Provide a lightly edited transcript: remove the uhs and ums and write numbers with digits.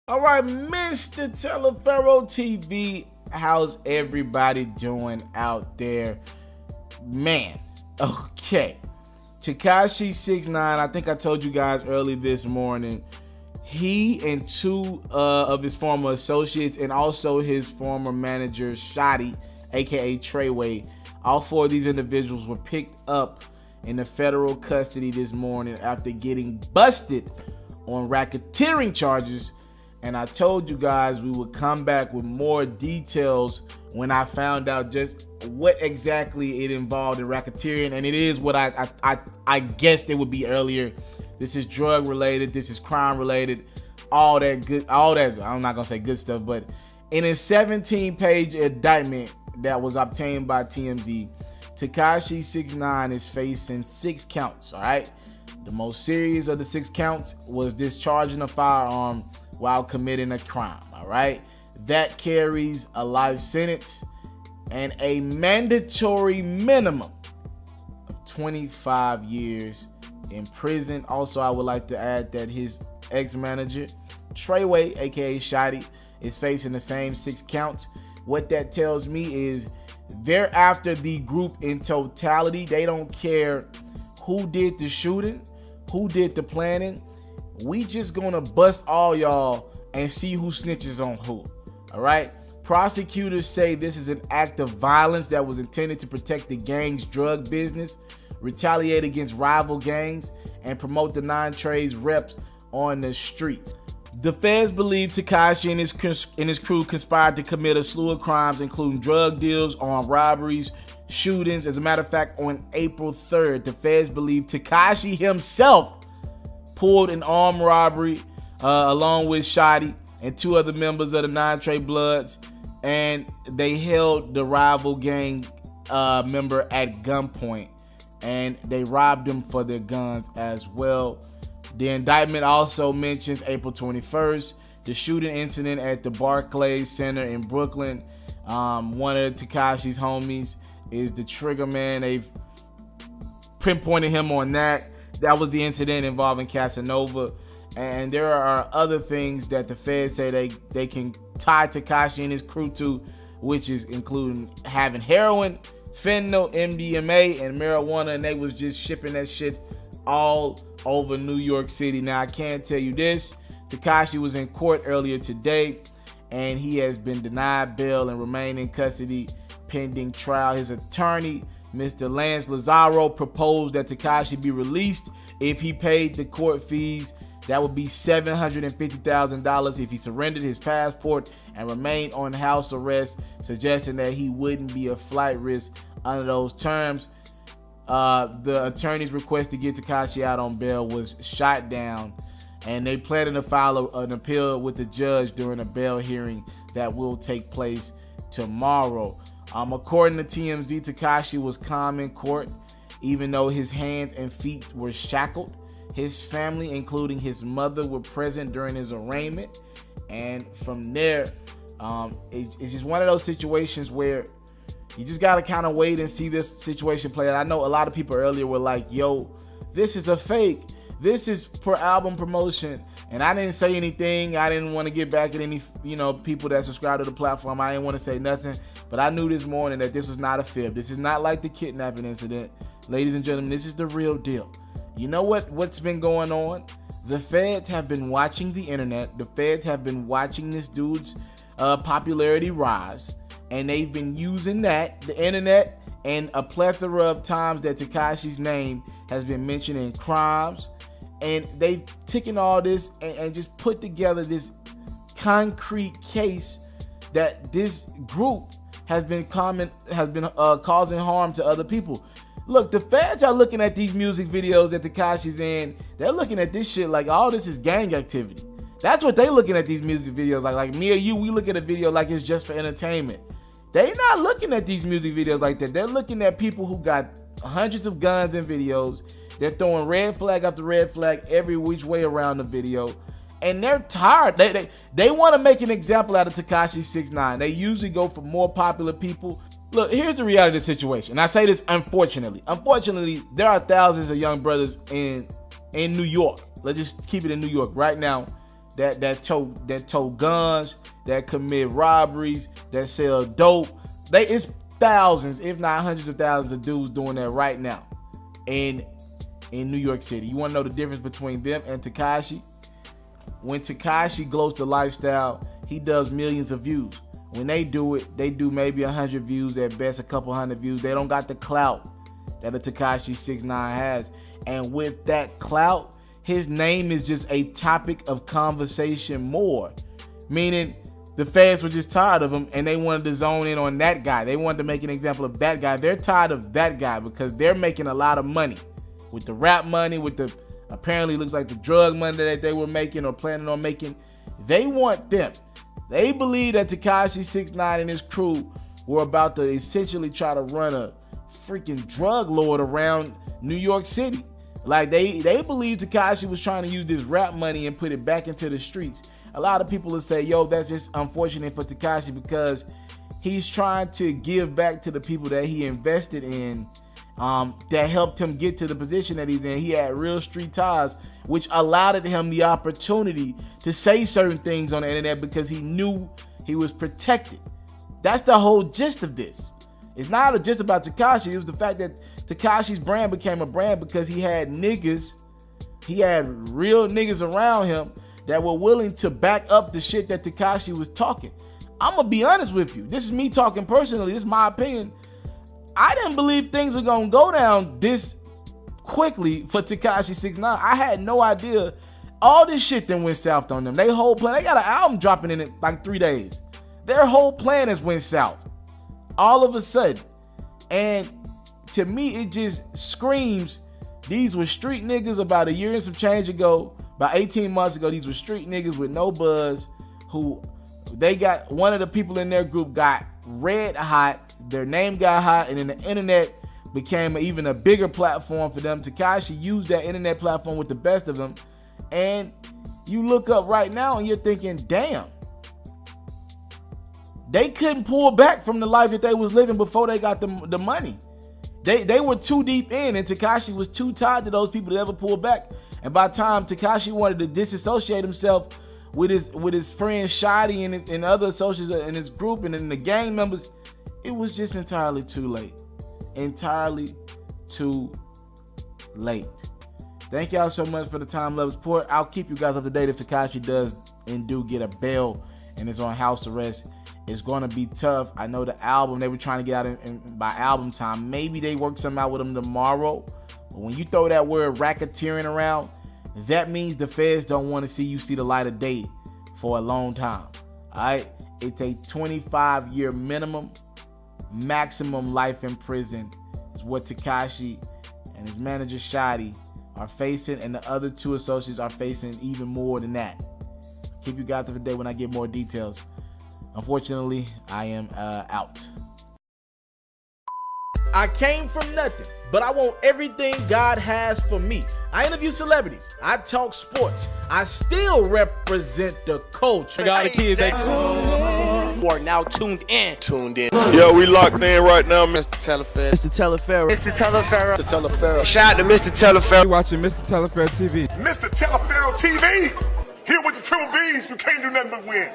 All right, Mr. Teleferro TV, how's everybody doing out there? Man, okay. Tekashi 6ix9ine, I think I told you guys early this morning, he and two of his former associates and also his former manager, Shotty, aka Treyway, all four of these individuals were picked up in the federal custody this morning after getting busted on racketeering charges. And I told you guys we would come back with more details when I found out just what exactly it involved in racketeering. And it is what I guessed it would be earlier. This is drug related. This is crime related. All that, I'm not going to say good stuff, but in a 17-page indictment that was obtained by TMZ, Tekashi 6ix9ine is facing 6 counts, all right? The most serious of the 6 counts was discharging a firearm while committing a crime, all right? That carries a life sentence and a mandatory minimum of 25 years in prison. Also, I would like to add that his ex-manager, Treyway, aka Shotty, is facing the same 6 counts. What that tells me is they're after the group in totality. They don't care who did the shooting, who did the planning. We just gonna bust all y'all and see who snitches on who. All right. Prosecutors say this is an act of violence that was intended to protect the gang's drug business, retaliate against rival gangs, and promote the non-trades reps on the streets. The feds believe Tekashi and his crew conspired to commit a slew of crimes, including drug deals, armed robberies, shootings. As a matter of fact, on April 3rd, the feds believe Tekashi himself pulled an armed robbery along with Shotty and 2 other members of the non-trade Bloods, and they held the rival gang member at gunpoint, and they robbed them for their guns as well. The indictment also mentions April 21st, the shooting incident at the Barclays Center in Brooklyn. One of Tekashi's homies is the trigger man. They've pinpointed him on that. That was the incident involving Casanova. And there are other things that the feds say they can tie Tekashi and his crew to, which is including having heroin, fentanyl, MDMA, and marijuana. And they was just shipping that shit all over New York City. Now, I can tell you this. Tekashi was in court earlier today, and he has been denied bail and remain in custody pending trial. His attorney, Mr. Lance Lazaro, proposed that Tekashi be released if he paid the court fees. That would be $750,000 if he surrendered his passport and remained on house arrest, suggesting that he wouldn't be a flight risk under those terms. The attorney's request to get Tekashi out on bail was shot down, and they plan to file an appeal with the judge during a bail hearing that will take place tomorrow. According to TMZ, Tekashi was calm in court, even though his hands and feet were shackled. His family, including his mother, were present during his arraignment. And from there, it's just one of those situations where you just got to kind of wait and see this situation play out. I know a lot of people earlier were like, yo, this is a fake. This is for album promotion. And I didn't say anything. I didn't want to get back at any, people that subscribe to the platform. I didn't want to say nothing. But I knew this morning that this was not a fib. This is not like the kidnapping incident. Ladies and gentlemen, this is the real deal. You know what's been going on? The feds have been watching the internet. The feds have been watching this dude's popularity rise. And they've been using the internet, and a plethora of times that Tekashi's name has been mentioned in crimes. And they've taken all this and just put together this concrete case that this group has been causing harm to other people. Look, the feds are looking at these music videos that Tekashi's in. They're looking at this shit like all this is gang activity. That's what they looking at these music videos like. Like me or you, we look at a video like it's just for entertainment. They not looking at these music videos like that. They're looking at people who got hundreds of guns and videos. They're throwing red flag after red flag every which way around the video. And they're tired. They want to make an example out of Tekashi 6ix9ine. They usually go for more popular people. Look, here's the reality of the situation. And I say this unfortunately. Unfortunately, there are thousands of young brothers in New York. Let's just keep it in New York right now that tow guns, that commit robberies, that sell dope. It's thousands, if not hundreds of thousands of dudes doing that right now in New York City. You want to know the difference between them and Tekashi? When Tekashi glows the lifestyle, he does millions of views. When they do it, they do maybe 100 views at best, a couple hundred views. They don't got the clout that a Tekashi 6ix9ine has. And with that clout, his name is just a topic of conversation more. Meaning the fans were just tired of him and they wanted to zone in on that guy. They wanted to make an example of that guy. They're tired of that guy because they're making a lot of money. With the rap money, with the apparently looks like the drug money that they were making or planning on making. They want them. They believe that Tekashi 6ix9ine and his crew were about to essentially try to run a freaking drug lord around New York City. Like they believe Tekashi was trying to use this rap money and put it back into the streets. A lot of people will say, yo, that's just unfortunate for Tekashi because he's trying to give back to the people that he invested in, that helped him get to the position that he's in. He had real street ties, which allowed him the opportunity to say certain things on the internet because he knew he was protected. That's the whole gist of this. It's not just about Tekashi. It was the fact that Tekashi's brand became a brand because he had niggas, he had real niggas around him that were willing to back up the shit that Tekashi was talking. I'm gonna be honest with you. This is me talking personally. This is my opinion. I didn't believe things were gonna go down this quickly for Tekashi 6ix9ine. I had no idea all this shit then went south on them. They whole plan, they got an album dropping in it like 3 days. Their whole plan has went south all of a sudden. And to me, it just screams these were street niggas about a year and some change ago, about 18 months ago. These were street niggas with no buzz who they got, one of the people in their group got red hot, their name got hot, and then the internet became even a bigger platform for them. Tekashi used that internet platform with the best of them. And you look up right now and you're thinking, damn, they couldn't pull back from the life that they was living before they got the money. They were too deep in, and Tekashi was too tied to those people to ever pull back. And by the time Tekashi wanted to disassociate himself with his friend Shotty and other associates in his group and in the gang members, it was just entirely too late. Entirely too late. Thank y'all so much for the time, love, support. I'll keep you guys up to date if Tekashi does and do get a bail and is on house arrest. It's going to be tough. I know the album, they were trying to get out by album time. Maybe they work something out with him tomorrow. But when you throw that word racketeering around, that means the feds don't want to see you see the light of day for a long time. All right? It's a 25-year minimum. Maximum life in prison is what Tekashi and his manager Shotty are facing, and the other two associates are facing even more than that. Keep you guys up to date when I get more details. Unfortunately, I am out. I came from nothing, but I want everything God has for me. I interview celebrities. I talk sports. I still represent the culture. I got the kids that you are now tuned in. Yo, we locked in right now, Mr. Telefair. Mr. Telefair. Mr. Telefair. Mr. Telefair. Shout out to Mr. Telefair. You're watching Mr. Telefair TV. Mr. Telefair TV, here with the triple B's, you can't do nothing but win.